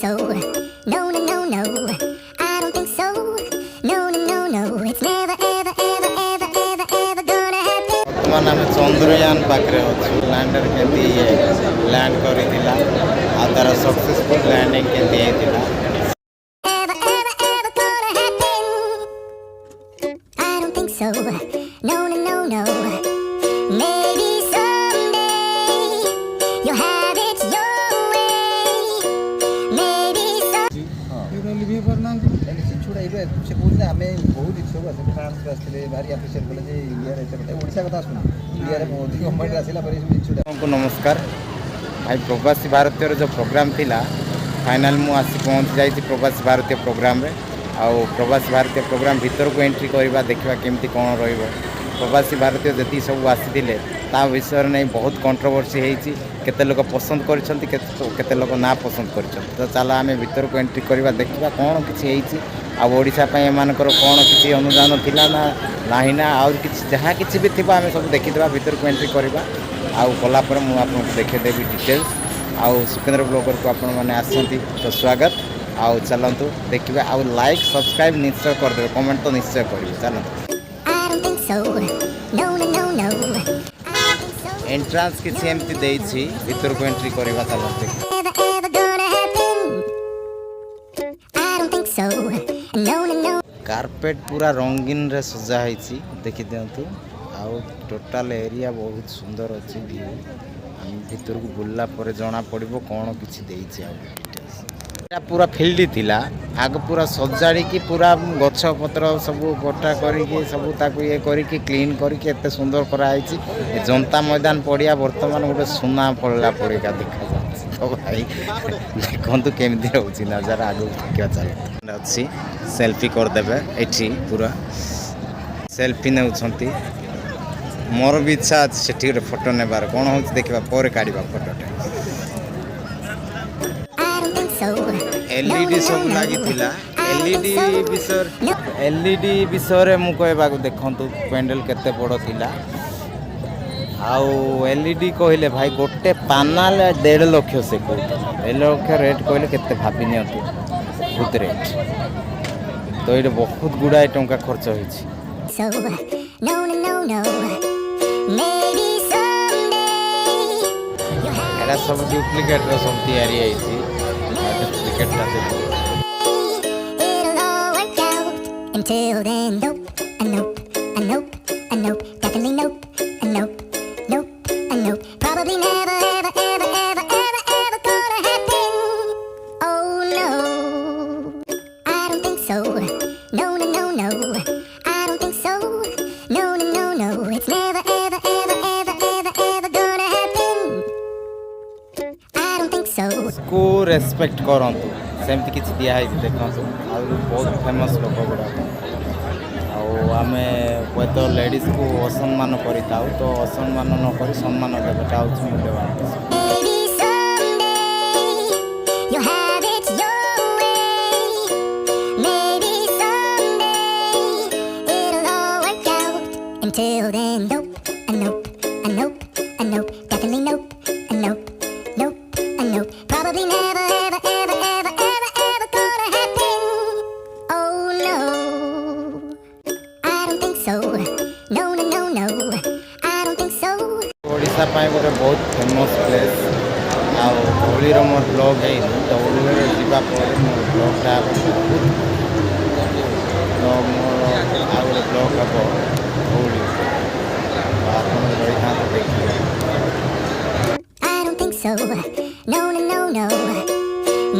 so. No, no, no, no. I don't think so. No, no, no, no. It's never, ever, ever, ever, ever, ever gonna happen. ବର୍ତ୍ତମାନ ଆମେ ଚନ୍ଦ୍ରୟାନ ପାଖରେ ଅଛୁ lander କେମିତି land କରିଥିଲା ଆଉ ତାର ସକ୍ସେସଫୁଲ ଲ୍ୟାଣ୍ଡିଂ କେମିତି ହେଇଥିଲା Ever, ever, ever gonna happen. I don't think so. No, no, no, no. Maybe someday you'll have it your way. Maybe someday. ଛୁଡ଼ା ଏବେ ସେ କହୁଥିଲେ ଆମେ ବହୁତ ଇଚ୍ଛୁକ ଆସେ ଫ୍ରାନ୍ସରୁ ଆସିଥିଲେ ଭାରି ଆପ୍ରିସିଏଟ୍ କଲେ ଯେ ଇଣ୍ଡିଆରେ ଏତେ କଥା ଓଡ଼ିଶା କଥା ଆସୁନି ଇଣ୍ଡିଆରେ ମୋଦି ଗଭର୍ଣ୍ଣମେଣ୍ଟ ଆସିଲା ପରେ ସବୁ ଇଚ୍ଛୁଟା ଆପଣଙ୍କୁ ନମସ୍କାର ଭାଇ ପ୍ରବାସୀ ଭାରତୀୟର ଯେଉଁ ପ୍ରୋଗ୍ରାମ୍ ଥିଲା ଫାଇନାଲ୍ ମୁଁ ଆସି ପହଞ୍ଚି ଯାଇଛି ପ୍ରବାସୀ ଭାରତୀୟ ପ୍ରୋଗ୍ରାମ୍ରେ ଆଉ ପ୍ରବାସୀ ଭାରତୀୟ ପ୍ରୋଗ୍ରାମ୍ ଭିତରକୁ ଏଣ୍ଟ୍ରି କରିବା ଦେଖିବା କେମିତି କ'ଣ ରହିବ ପ୍ରବାସୀ ଭାରତୀୟ ଯେତିକି ସବୁ ଆସିଥିଲେ ତା ବିଷୟରେ ନେଇ ବହୁତ କଣ୍ଟ୍ରୋଭର୍ସି ହେଇଛି କେତେ ଲୋକ ପସନ୍ଦ କରିଛନ୍ତି କେତେ ଲୋକ ନା ପସନ୍ଦ କରିଛନ୍ତି ତ ଚାଲ ଆମେ ଭିତରକୁ ଏଣ୍ଟ୍ରି କରିବା ଦେଖିବା କ'ଣ କିଛି ହେଇଛି ଆଉ ଓଡ଼ିଶା ପାଇଁ ଏମାନଙ୍କର କ'ଣ କିଛି ଅନୁଦାନ ଥିଲା ନା ନାହିଁ ନା ଆଉ କିଛି ଯାହା କିଛି ବି ଥିବ ଆମେ ସବୁ ଦେଖିଦେବା ଭିତରକୁ ଏଣ୍ଟ୍ରି କରିବା ଆଉ ଗଲା ପରେ ମୁଁ ଆପଣଙ୍କୁ ଦେଖେଇଦେବି ଡିଟେଲ୍ସ ଆଉ ସୁକେନ୍ଦ୍ର ବ୍ଲଗରକୁ ଆପଣମାନେ ଆସିଛନ୍ତି ତ ସ୍ୱାଗତ ଆଉ ଚାଲନ୍ତୁ ଦେଖିବା ଆଉ ଲାଇକ୍ ସବସ୍କ୍ରାଇବ୍ ନିଶ୍ଚୟ କରିଦେବେ କମେଣ୍ଟ ତ ନିଶ୍ଚୟ କରିବେ ଚାଲନ୍ତୁ ଏଣ୍ଟ୍ରାନ୍ସ କିଛି ଏମିତି ଦେଇଛି ଭିତରକୁ ଏଣ୍ଟ୍ରି କରିବା ଚାଲନ୍ତୁ कार्पेट पूरा रंगीन रे सजा होती देखी दिंतु आउ टोटाल एरिया बहुत सुंदर अच्छी व्यू आम भीतर को बुलला पर जना पड़ो कौन किसी डिटेल्स पूरा फील्ड थिला आग पूरा सजाड़ी की पूरा गछ पत्र सब कटा करके सब ताकू ये करके क्लीन करके एते सुंदर कराई जनता मैदान पड़िया बर्तमान गोटे सुना पड़ला पड़ेगा देखा तो भाई देखु केमती रोचे नजारा आगे देखा चल अच्छी सेल्फी करदेवे एठी पूरा सेल्फी नौ मोर भी इच्छा अच्छे से फोटो नेबार कौन हो देखा पर काढ़ा फोटोटे एलईडी सब लगी एलईडी विषय मु कहबा देखु पेंडल केते बड़ थिला आउ एलईडी कहले भाई गोटे पानाल 1.5 लाख से कहते 1.5 लाख रेट कहले केते भाभी नियंतु बहुत रेट तो ये बहुत गुड़ाए टंका खर्च होइछि एटा सब डुप्लिकेट रो सब तैयारी आइछि डुप्लिकेट ता Until then, nope, nope, nope, nope, definitely nope, nope, nope, nope, probably never, ever, ever, ever, ever, ever gonna happen. Oh no, I don't think so. No, no, no, no, I don't think so. No, no, no, no, it's never, ever, ever, ever, ever, ever gonna happen. I don't think so. को respect करंतु सेमती किछि दिया है देखंतु आ बहुत famous लोक गुड़ा आम हुए तो लेडीज को असम्मान करी तो असम्मान न कर सम्मान देवे चाहूँ मूल्यवान Until then, nope, nope, nope, nope, definitely nope, nope, nope, nope, probably never, ever, ever, ever, ever, ever gonna happen. Oh no, I don't think so. No, no, no, no, I don't think so. Odisha पाए गोटे बहुत famous place आउली मोर blog है तो ओडिशा जावा मोर ब्लॉगटा बहुत मोर आ गए blog हम OD आप देखिए I don't think so. No, no, no, no.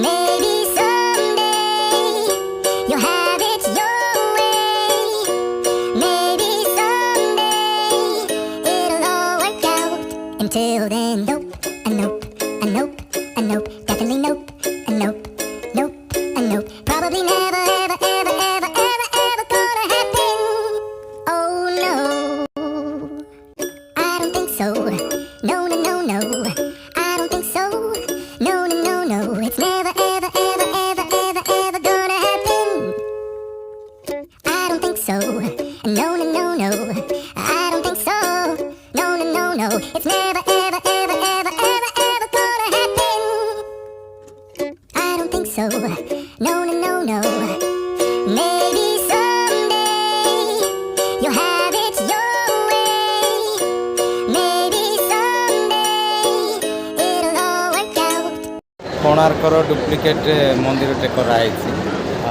Maybe someday you'll have it your way. Maybe someday it'll all work out. Until then, nope, nope, nope, nope, definitely nope, nope, nope, nope, probably never, ever, ever, ever, ever, ever gonna happen. Oh no, I don't think so. No, no, no, no, I don't think so. No, no, no, no, it's never, ever, ever, ever, ever, ever gonna happen. I don't think so. No, no, no, no, I don't think so. No, no, no, no, it's never, ever, ever, ever, ever, ever gonna happen. so. No, no, no, no. Maybe someday you'll have it your way. Maybe someday it'll all work out. କୋଣାର୍କର duplicate ମନ୍ଦିରଟେ କରାହେଇଛି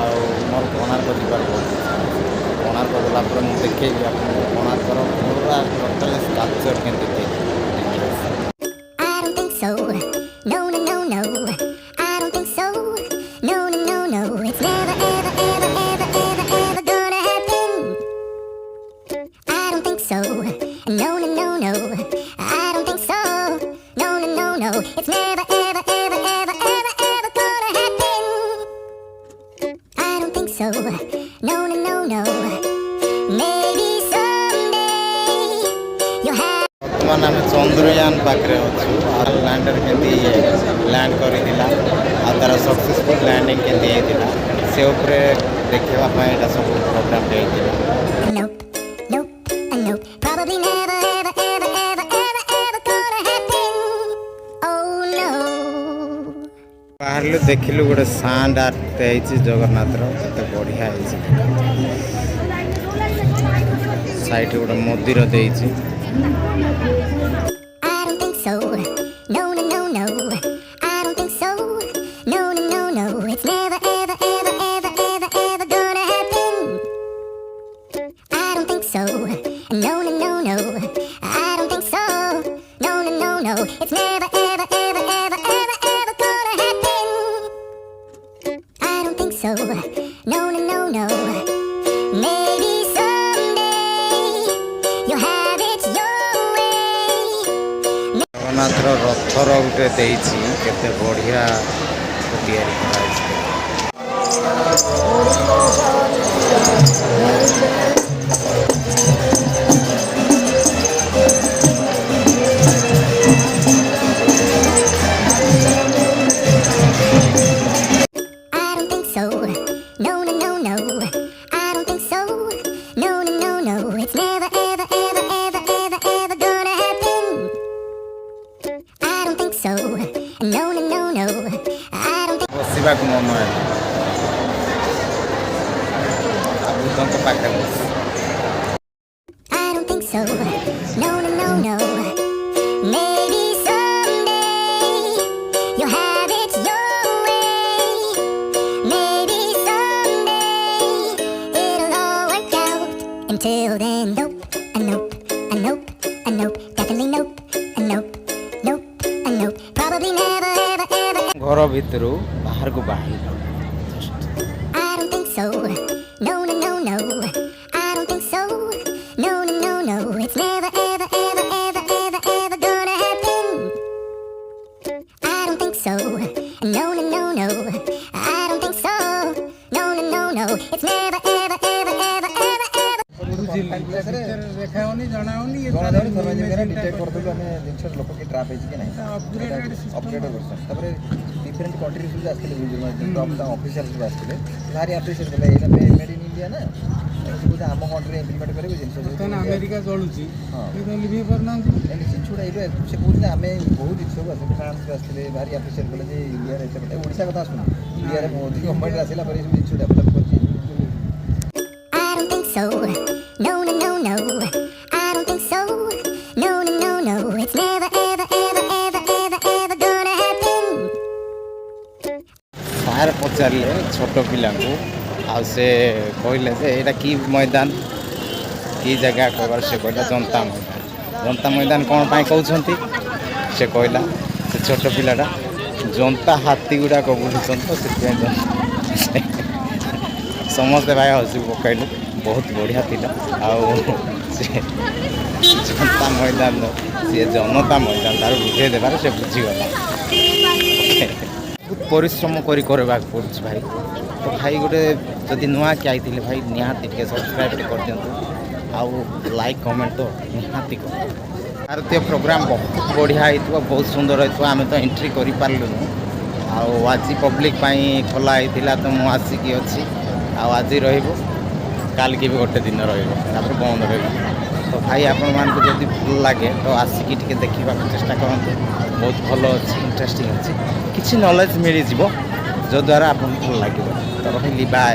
ଆଉ ମୋର କୋଣାର୍କ ଯିବାର ବହୁତ ଇଚ୍ଛା ଅଛି। କୋଣାର୍କ ଗଲା ପରେ ମୁଁ ଦେଖେଇବି ଆପଣଙ୍କୁ କୋଣାର୍କର ପୁରା ଟୋଟାଲ ସ୍ଟ୍ରକ୍ଚର୍ କେମିତି I don't think so. No, no, no, no. I don't think so. No, no, no, no. It's never, ever, ever, ever, ever, ever gonna happen. I don't think so. No, no, no, no. I don't think so. No, no, no, no. It's never, ever, ever, ever, ever, ever gonna happen. I don't think so. No, no, no, no. Maybe someday you'll have. ବର୍ତ୍ତମାନ ଆମେ ଚନ୍ଦ୍ରୟାନ ପାଖରେ ଅଛୁ ଆଉ lander କେମିତି land କରିଥିଲା ଆଉ ତା'ର successful landing କେମିତି ହେଇଥିଲା ସେ ଉପରେ ଦେଖିବା ପାଇଁ ଏଇଟା ସବୁ ପ୍ରୋଗ୍ରାମଟେ ହେଇଥିଲା। Nope, nope, nope. Probably never, ever, ever, ever, ever, ever gonna happen. Oh no. ବାହାରିଲୁ ଦେଖିଲୁ ଗୋଟେ ସାଣ୍ଡ ଆର୍ଟ ହେଇଛି ଜଗନ୍ନାଥର କେତେ ବଢ଼ିଆ ହେଇଛି। ସାଇଡ଼ରେ ଗୋଟେ ମନ୍ଦିର ଦେଇଛି। I don't think so. No, no, no, no. I don't think so. No, no, no, no. It's never, ever, ever, ever, ever, ever gonna happen. I don't think so. No, no, no, no. I don't think so. No, no, no, no. It's never, ever, ever, ever, ever, ever gonna happen. I don't think so. No, no, no, no. Maybe someday you'll have it your way. ଜଗନ୍ନାଥର ରଥର ଗୋଟେ ଦେଇଛି କେତେ ବଢ଼ିଆ ତିଆରି କରାଯାଇଛି। I don't think so. No, no, no, no. I don't think so. No, no, no, no. It's never, ever, ever, ever, ever, ever gonna happen. I don't think so. No, no, no, no. I don't think. ବସିବାକୁ ମନ ହେଲା ଆଉ ବୁଦ୍ଧଙ୍କ ପାଖରେ ବସି I don't think so. No, no, no, no. Maybe someday you'll have it your way. Maybe someday it'll all work out. Until then, nope, nope, nope, nope, definitely nope, nope, nope, nope, probably never, ever, ever. ଘର ଭିତରୁ ବାହାରକୁ ବାହାରିଲୁ। I don't think so. No, no, no, no. I don't think so. No, no, no, no. It's never, ever, ever, ever, ever, ever gonna happen. I don't think so. No, no, no, no. I don't think so. No, no, no, no. It's never, ever, ever, ever, ever, ever. Detect करदेलु आम जिन लोक कि trap होगी ना upgrade करसन तापर different country सब आसते ऑफिशियल सब आसते भारी एप्रिशिएट कले एटा मेड इन इंडिया ना सब आम कंट्री इम्प्लीमेंट करे जिन अमेरिका चलुची हाँ लिभि करना जिनछुड़ा ये से कहते आम बहुत इच्छुक आस फ्रांस आसते भारी एप्रिशिएट कले इंडिया ओडिशा कथा आसुना इंडिया मोदी गवर्नमेंट आसला पर जिन डेभलप कर I don't think so. No, no, no, no. I don't think so. No, no, no, no. It's never, ever, ever, ever, ever, ever gonna happen. Sir ପଚାରିଲେ ଛୋଟ ପିଲାଙ୍କୁ ଆଉ ସେ କହିଲେ ଯେ ଏଇଟା କି ମଇଦାନ କି ଜାଗା କହିବାର ସେ କହିଲା ଜନତା ମଇଦାନ। ଜନତା ମଇଦାନ କ'ଣ ପାଇଁ କହୁଛନ୍ତି ସେ କହିଲା ସେ ଛୋଟ ପିଲାଟା ଜନତା ହାତୀ ଗୁଡ଼ାକ ବୁଲୁଛନ୍ତି ତ ସେଥିପାଇଁ ସମସ୍ତେ ଭାଇ ହସି ପକାଇଲେ ବହୁତ ବଢ଼ିଆ ଥିଲା ଆଉ ସେ ଜନତା ମଇଦାନ ସିଏ ଜନତା ମଇଦାନ ତାର ବୁଝେଇ ଦେବାରେ ସେ ବୁଝିଗଲା। ବହୁତ ପରିଶ୍ରମ କରିବାକୁ ପଡ଼ୁଛି ଭାଇ ତ ଭାଇ ଗୋଟେ ଯଦି ନୂଆକି ଆଇଥିଲେ ଭାଇ ନିହାତି ଟିକେ ସବସ୍କ୍ରାଇବ୍ ଟିକେ କରିଦିଅନ୍ତୁ ଆଉ ଲାଇକ୍ କମେଣ୍ଟ ତ ନିହାତି କର। ଭାରତୀୟ ପ୍ରୋଗ୍ରାମ୍ ବହୁତ ବଢ଼ିଆ ହେଇଥିବ ବହୁତ ସୁନ୍ଦର ହେଇଥିବ ଆମେ ତ ଏଣ୍ଟ୍ରି କରିପାରିଲୁନୁ ଆଉ ଆଜି ପବ୍ଲିକ୍ ପାଇଁ ଖୋଲା ହେଇଥିଲା ତ ମୁଁ ଆସିକି ଅଛି ଆଉ ଆଜି ରହିବ କାଲିକି ବି ଗୋଟେ ଦିନ ରହିବ ତାପରେ ବନ୍ଦ ରହିବ ତ ଭାଇ ଆପଣମାନଙ୍କୁ ଯଦି ଭଲ ଲାଗେ ତ ଆସିକି ଟିକେ ଦେଖିବାକୁ ଚେଷ୍ଟା କରନ୍ତୁ ବହୁତ ଭଲ ଅଛି ଇଣ୍ଟରେଷ୍ଟିଂ ଅଛି କିଛି ନଲେଜ୍ ମିଳିଯିବ ଯଦ୍ୱାରା ଆପଣଙ୍କୁ ଭଲ ଲାଗିବ। ତ ରହିଲି ବାଏ।